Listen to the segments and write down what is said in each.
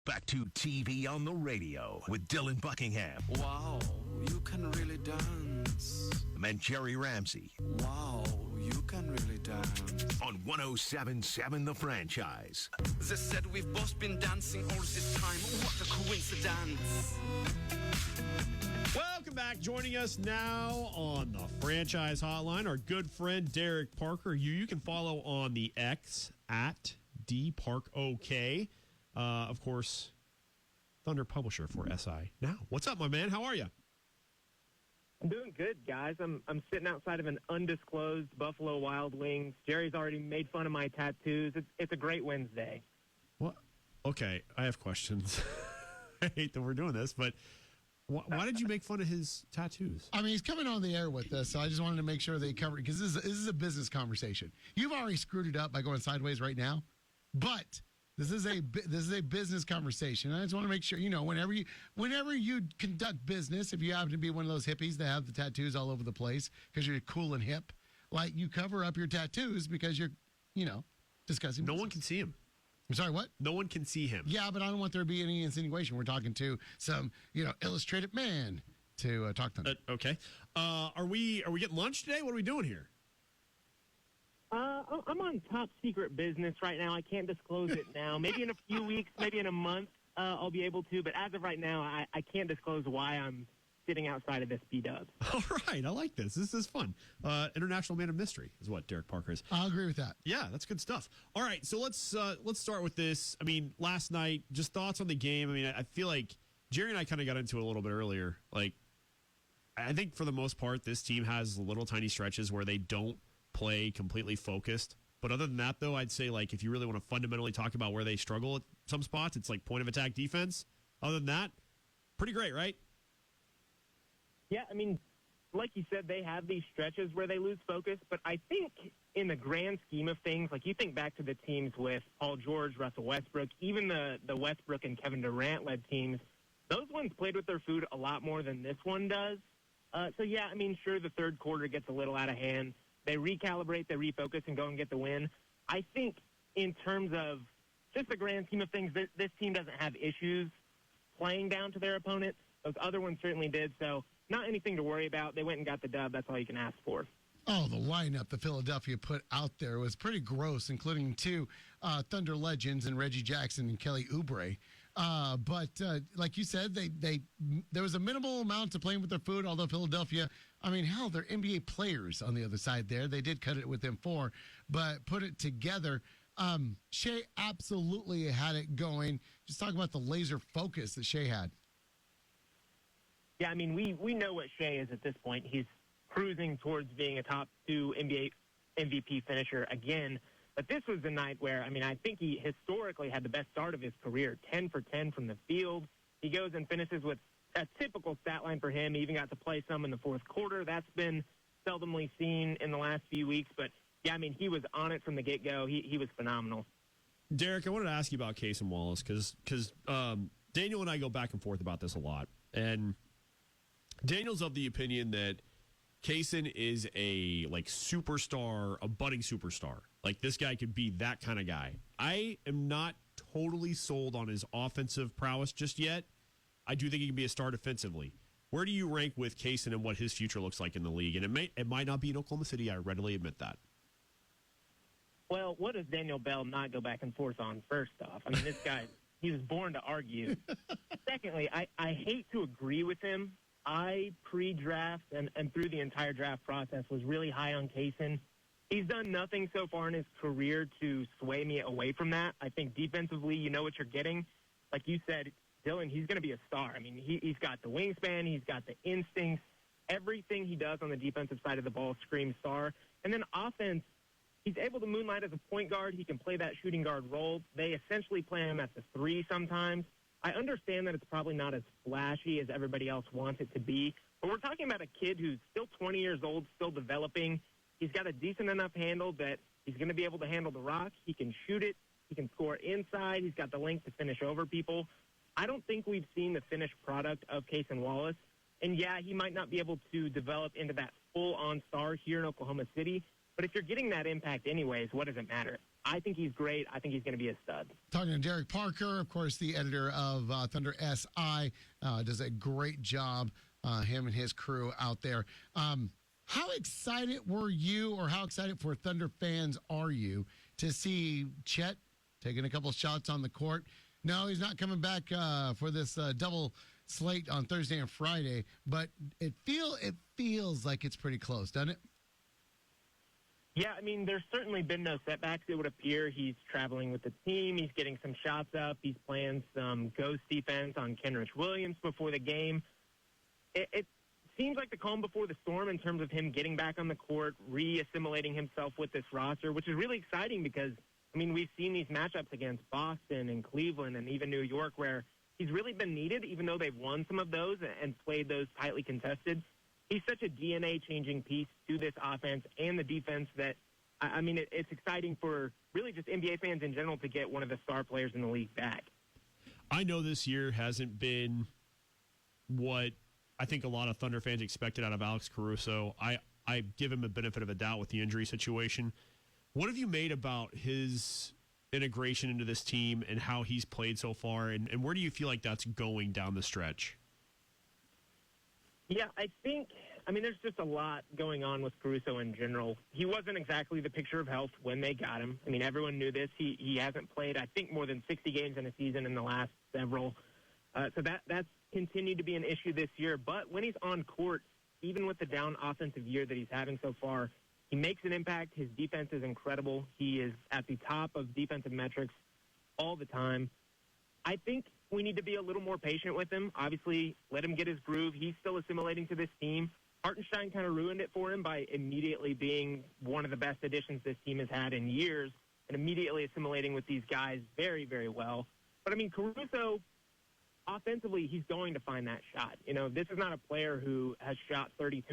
Back to TV on the radio with Dylan Buckingham. Wow, you can really dance. And Jerry Ramsey. Wow, you can really dance. On 107.7 The Franchise. They said we've both been dancing all this time. What a coincidence. Welcome back. Joining us now on the Franchise Hotline, our good friend Derek Parker. You can follow on the X at DParkOK. Of course, Thunder publisher for SI Now. What's up, my man? How are you? I'm doing good, guys. I'm sitting outside of an undisclosed Buffalo Wild Wings. Jerry's already made fun of my tattoos. It's a great Wednesday. What? Okay, I have questions. I hate that we're doing this, but why did you make fun of his tattoos? I mean, he's coming on the air with us, so I just wanted to make sure they cover it, because this is a business conversation. You've already screwed it up by going sideways right now, but this is a business conversation. I just want to make sure, whenever you conduct business, if you happen to be one of those hippies that have the tattoos all over the place because you're cool and hip, like, you cover up your tattoos because you're, discussing No business. one can see him. I'm sorry, what? No one can see him. Yeah, but I don't want there to be any insinuation. We're talking to some, illustrated man to talk to them. Okay. Are we getting lunch today? What are we doing here? I'm on top secret business right now. I can't disclose it now. Maybe in a few weeks, maybe in a month, I'll be able to. But as of right now, I can't disclose why I'm sitting outside of this B-Dubs. All right. I like this. This is fun. International man of mystery is what Derek Parker is. I'll agree with that. Yeah, that's good stuff. All right. So let's start with this. I mean, last night, just thoughts on the game. I mean, I feel like Jerry and I kind of got into it a little bit earlier. Like, I think for the most part, this team has little tiny stretches where they don't play completely focused. But other than that, though, I'd say, like, if you really want to fundamentally talk about where they struggle at some spots, it's like point of attack defense. Other than that, pretty great, right? Yeah, I mean, like you said, they have these stretches where they lose focus. But I think in the grand scheme of things, like, you think back to the teams with Paul George, Russell Westbrook, even the Westbrook and Kevin Durant-led teams, those ones played with their food a lot more than this one does. So, yeah, I mean, sure, the third quarter gets a little out of hand. They recalibrate, they refocus, and go and get the win. I think in terms of just the grand scheme of things, this team doesn't have issues playing down to their opponents. Those other ones certainly did, so not anything to worry about. They went and got the dub. That's all you can ask for. Oh, the lineup the Philadelphia put out there was pretty gross, including two Thunder legends in Reggie Jackson and Kelly Oubre. But like you said, there was a minimal amount to playing with their food, although Philadelphia, I mean, hell, they're NBA players on the other side there. They did cut it with them four, but put it together. Shea absolutely had it going. Just talk about the laser focus that Shea had. Yeah, I mean, we know what Shea is at this point. He's cruising towards being a top 2 NBA MVP finisher again. But this was the night where, I mean, I think he historically had the best start of his career, 10 for 10 from the field. He goes and finishes with a typical stat line for him. He even got to play some in the fourth quarter. That's been seldomly seen in the last few weeks. But, yeah, I mean, he was on it from the get-go. He was phenomenal. Derek, I wanted to ask you about Cason Wallace because Daniel and I go back and forth about this a lot. And Daniel's of the opinion that Cason is a superstar, a budding superstar. Like, this guy could be that kind of guy. I am not totally sold on his offensive prowess just yet. I do think he can be a star defensively. Where do you rank with Cason and what his future looks like in the league? And it might not be in Oklahoma City. I readily admit that. Well, what does Daniel Bell not go back and forth on, first off? I mean, this guy, he was born to argue. Secondly, I hate to agree with him. I, pre-draft and through the entire draft process, was really high on Cason. He's done nothing so far in his career to sway me away from that. I think defensively, you know what you're getting. Like you said, Dylan, he's going to be a star. I mean, he's got the wingspan. He's got the instincts. Everything he does on the defensive side of the ball screams star. And then offense, he's able to moonlight as a point guard. He can play that shooting guard role. They essentially play him at the 3 sometimes. I understand that it's probably not as flashy as everybody else wants it to be, but we're talking about a kid who's still 20 years old, still developing. He's got a decent enough handle that he's going to be able to handle the rock. He can shoot it. He can score inside. He's got the length to finish over people. I don't think we've seen the finished product of Cason Wallace. And, yeah, he might not be able to develop into that full-on star here in Oklahoma City, But if you're getting that impact anyways, what does it matter? I think he's great. I think he's going to be a stud. Talking to Derek Parker, of course, the editor of Thunder SI, does a great job, him and his crew out there. How excited were you, or how excited for Thunder fans are you to see Chet taking a couple shots on the court? No, he's not coming back for this double slate on Thursday and Friday, but it feels like it's pretty close, doesn't it? Yeah, I mean, there's certainly been no setbacks. It would appear he's traveling with the team. He's getting some shots up. He's playing some ghost defense on Kenrich Williams before the game. It seems like the calm before the storm in terms of him getting back on the court, re-assimilating himself with this roster, which is really exciting because, I mean, we've seen these matchups against Boston and Cleveland and even New York where he's really been needed, even though they've won some of those and played those tightly contested. He's such a DNA-changing piece to this offense and the defense that, I mean, it's exciting for really just NBA fans in general to get one of the star players in the league back. I know this year hasn't been what I think a lot of Thunder fans expected out of Alex Caruso. I give him a benefit of a doubt with the injury situation. What have you made about his integration into this team and how he's played so far, and where do you feel like that's going down the stretch? Yeah, I think, I mean, there's just a lot going on with Caruso in general. He wasn't exactly the picture of health when they got him. I mean, everyone knew this. He hasn't played, I think, more than 60 games in a season in the last several. So that's continued to be an issue this year. But when he's on court, even with the down offensive year that he's having so far, he makes an impact. His defense is incredible. He is at the top of defensive metrics all the time. I think we need to be a little more patient with him. Obviously, let him get his groove. He's still assimilating to this team. Hartenstein kind of ruined it for him by immediately being one of the best additions this team has had in years and immediately assimilating with these guys very, very well. But, I mean, Caruso, offensively, he's going to find that shot. You know, this is not a player who has shot 32%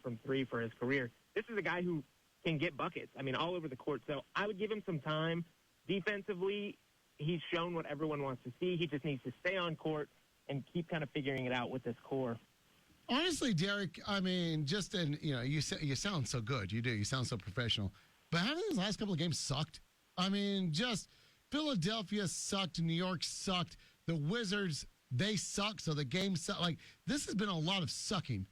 from three for his career. This is a guy who can get buckets, I mean, all over the court. So I would give him some time. Defensively, he's shown what everyone wants to see. He just needs to stay on court and keep kind of figuring it out with this core. Honestly, Derek, I mean, just in, you know, you sound so good. You do. You sound so professional. But haven't these last couple of games sucked? I mean, just Philadelphia sucked. New York sucked. The Wizards, they suck. So the game sucked. Like, this has been a lot of sucking.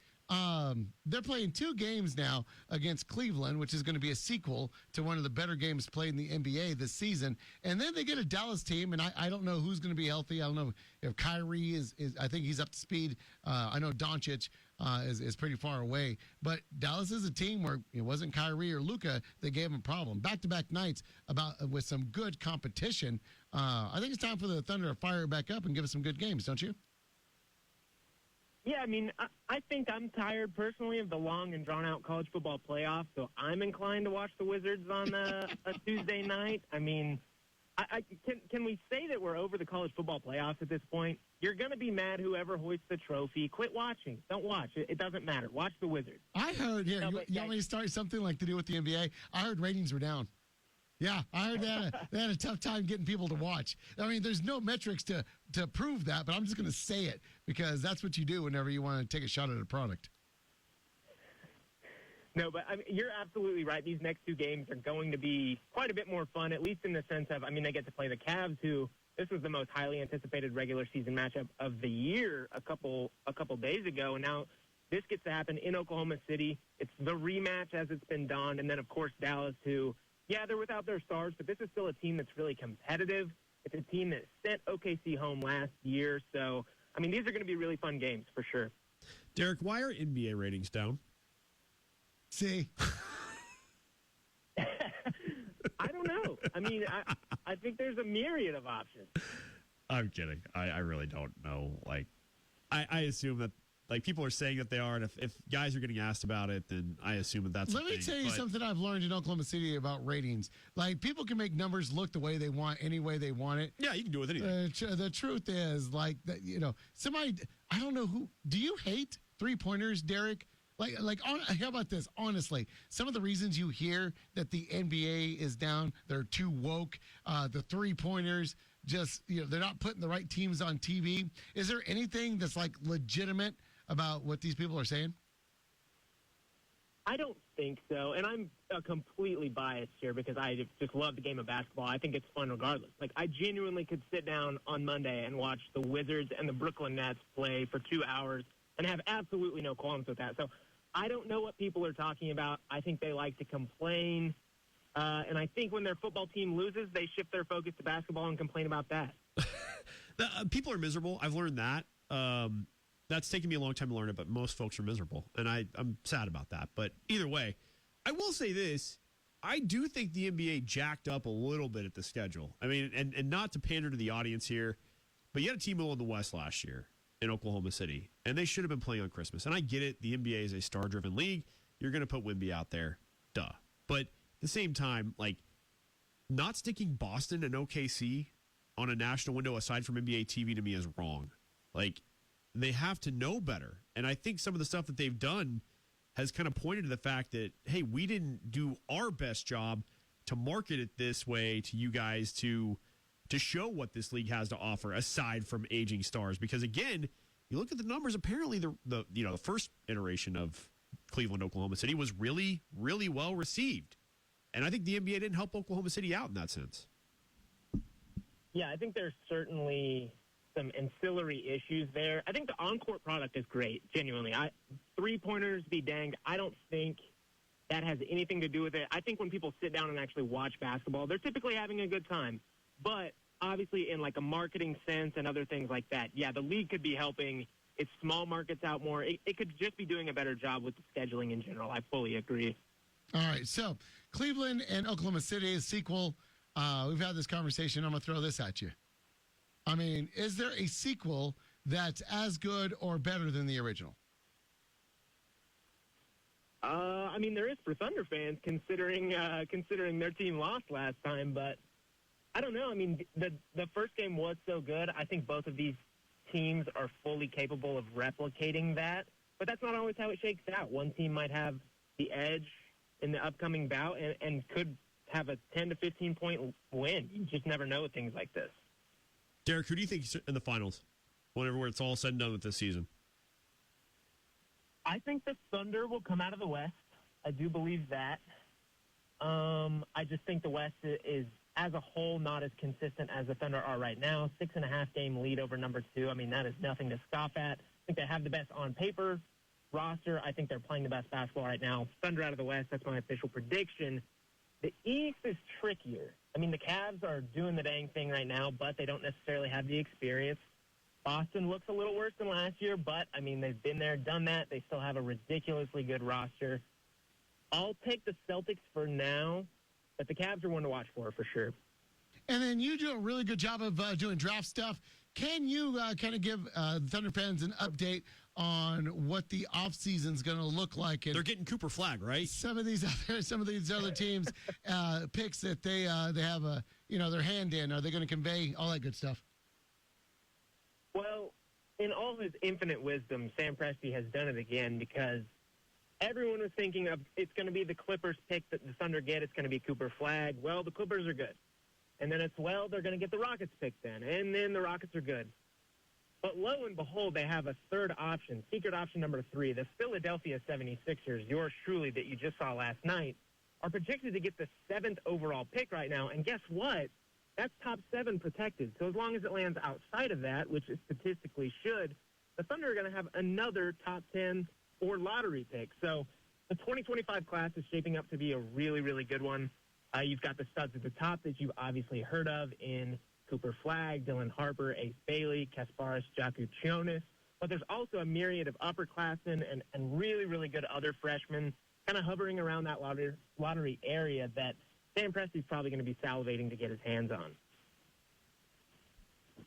They're playing 2 games now against Cleveland, which is going to be a sequel to one of the better games played in the NBA this season. And then they get a Dallas team, and I don't know who's going to be healthy. I don't know if Kyrie is I think he's up to speed. I know Doncic is pretty far away. But Dallas is a team where it wasn't Kyrie or Luka that gave them a problem. Back-to-back nights with some good competition. I think it's time for the Thunder to fire back up and give us some good games, don't you? Yeah, I mean, I think I'm tired personally of the long and drawn-out college football playoff, so I'm inclined to watch the Wizards on a Tuesday night. I mean, can we say that we're over the college football playoffs at this point? You're going to be mad whoever hoists the trophy. Quit watching. Don't watch. It doesn't matter. Watch the Wizards. I heard, here, you want me to start something like to do with the NBA? I heard ratings were down. Yeah, I heard they had a tough time getting people to watch. I mean, there's no metrics to prove that, but I'm just going to say it because that's what you do whenever you want to take a shot at a product. No, but I mean, you're absolutely right. These next 2 games are going to be quite a bit more fun, at least in the sense of, I mean, they get to play the Cavs, who this was the most highly anticipated regular season matchup of the year a couple days ago, and now this gets to happen in Oklahoma City. It's the rematch as it's been donned, and then, of course, Dallas, who, yeah, they're without their stars, but this is still a team that's really competitive. It's a team that sent OKC home last year. So, I mean, these are going to be really fun games for sure. Derek, why are NBA ratings down? See? I don't know. I mean, I think there's a myriad of options. I'm kidding. I really don't know. Like, I assume that, like, people are saying that they are, and if guys are getting asked about it, then I assume that that's Let me tell you something I've learned in Oklahoma City about ratings. Like, people can make numbers look the way they want, any way they want it. Yeah, you can do it with anything. The truth is, like, that, you know, somebody, I don't know who, do you hate three-pointers, Derek? How about this? Honestly, some of the reasons you hear that the NBA is down, they're too woke, the three-pointers, just, you know, they're not putting the right teams on TV. Is there anything that's, like, legitimate about what these people are saying? I don't think so, and I'm completely biased here because I just love the game of basketball. I think it's fun regardless. Like, I genuinely could sit down on Monday and watch the Wizards and the Brooklyn Nets play for 2 hours and have absolutely no qualms with that. So I don't know what people are talking about. I think they like to complain, and I think when their football team loses, they shift their focus to basketball and complain about that. People are miserable. I've learned that. That's taken me a long time to learn it, but most folks are miserable, and I'm sad about that. But either way, I will say this. I do think the NBA jacked up a little bit at the schedule. I mean, and not to pander to the audience here, but you had a team in the West last year in Oklahoma City, and they should have been playing on Christmas. And I get it. The NBA is a star-driven league. You're going to put Wemby out there. Duh. But at the same time, like, not sticking Boston and OKC on a national window aside from NBA TV to me is wrong. Like, they have to know better. And I think some of the stuff that they've done has kind of pointed to the fact that, hey, we didn't do our best job to market it this way to you guys to show what this league has to offer aside from aging stars. Because again, you look at the numbers, apparently the first iteration of Cleveland, Oklahoma City was really, really well received. And I think the NBA didn't help Oklahoma City out in that sense. Yeah, I think there's certainly some ancillary issues there. I think the on-court product is great, genuinely. Three-pointers be danged. I don't think that has anything to do with it. I think when people sit down and actually watch basketball, they're typically having a good time. But obviously in like a marketing sense and other things like that, yeah, the league could be helping its small markets out more. It could just be doing a better job with the scheduling in general. I fully agree. All right, so Cleveland and Oklahoma City is sequel. We've had this conversation. I'm going to throw this at you. I mean, is there a sequel that's as good or better than the original? I mean, there is for Thunder fans, considering their team lost last time. But I don't know. I mean, the first game was so good. I think both of these teams are fully capable of replicating that. But that's not always how it shakes out. One team might have the edge in the upcoming bout and could have a 10 to 15-point win. You just never know with things like this. Derek, who do you think in the finals, whenever it's all said and done with this season? I think the Thunder will come out of the West. I do believe that. I just think the West is, as a whole, not as consistent as the Thunder are right now. 6.5-game lead over number 2. I mean, that is nothing to scoff at. I think they have the best on-paper roster. I think they're playing the best basketball right now. Thunder out of the West, that's my official prediction. The East is trickier. I mean, the Cavs are doing the dang thing right now, but they don't necessarily have the experience. Boston looks a little worse than last year, but, I mean, they've been there, done that. They still have a ridiculously good roster. I'll take the Celtics for now, but the Cavs are one to watch for sure. And then you do a really good job of doing draft stuff. Can you kind of give Thunder fans an update on what the offseason's going to look like? And they're getting Cooper Flag, right? Some of these other teams picks that they have their hand in. Are they going to convey all that good stuff? Well, in all his infinite wisdom, Sam Presti has done it again because everyone was thinking of it's going to be the Clippers pick that the Thunder get. It's going to be Cooper Flag. Well, the Clippers are good. And then they're going to get the Rockets pick then. And then the Rockets are good. But lo and behold, they have a third option, secret option number 3. The Philadelphia 76ers, yours truly that you just saw last night, are projected to get the 7th overall pick right now. And guess what? That's top 7 protected. So as long as it lands outside of that, which it statistically should, the Thunder are going to have another top 10 or lottery pick. So the 2025 class is shaping up to be a really, really good one. You've got the studs at the top that you've obviously heard of in Cooper Flag, Dylan Harper, Ace Bailey, Kasparis Jakučionis. But there's also a myriad of upperclassmen and really, really good other freshmen kind of hovering around that lottery area that Sam Presti's probably going to be salivating to get his hands on.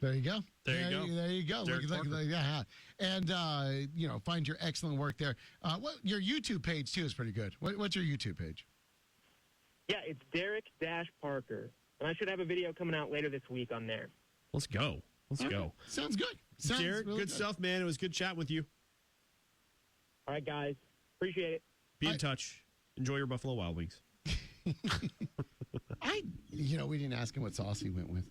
There you go. There you go. Look, yeah. And, find your excellent work there. Your YouTube page, too, is pretty good. What's your YouTube page? Yeah, it's Derek-Parker. And I should have a video coming out later this week on there. Let's go. Go. Sounds good. Derek, really good stuff, man. It was good chatting with you. All right, guys. Appreciate it. Be in touch. Enjoy your Buffalo Wild Wings. We didn't ask him what sauce he went with.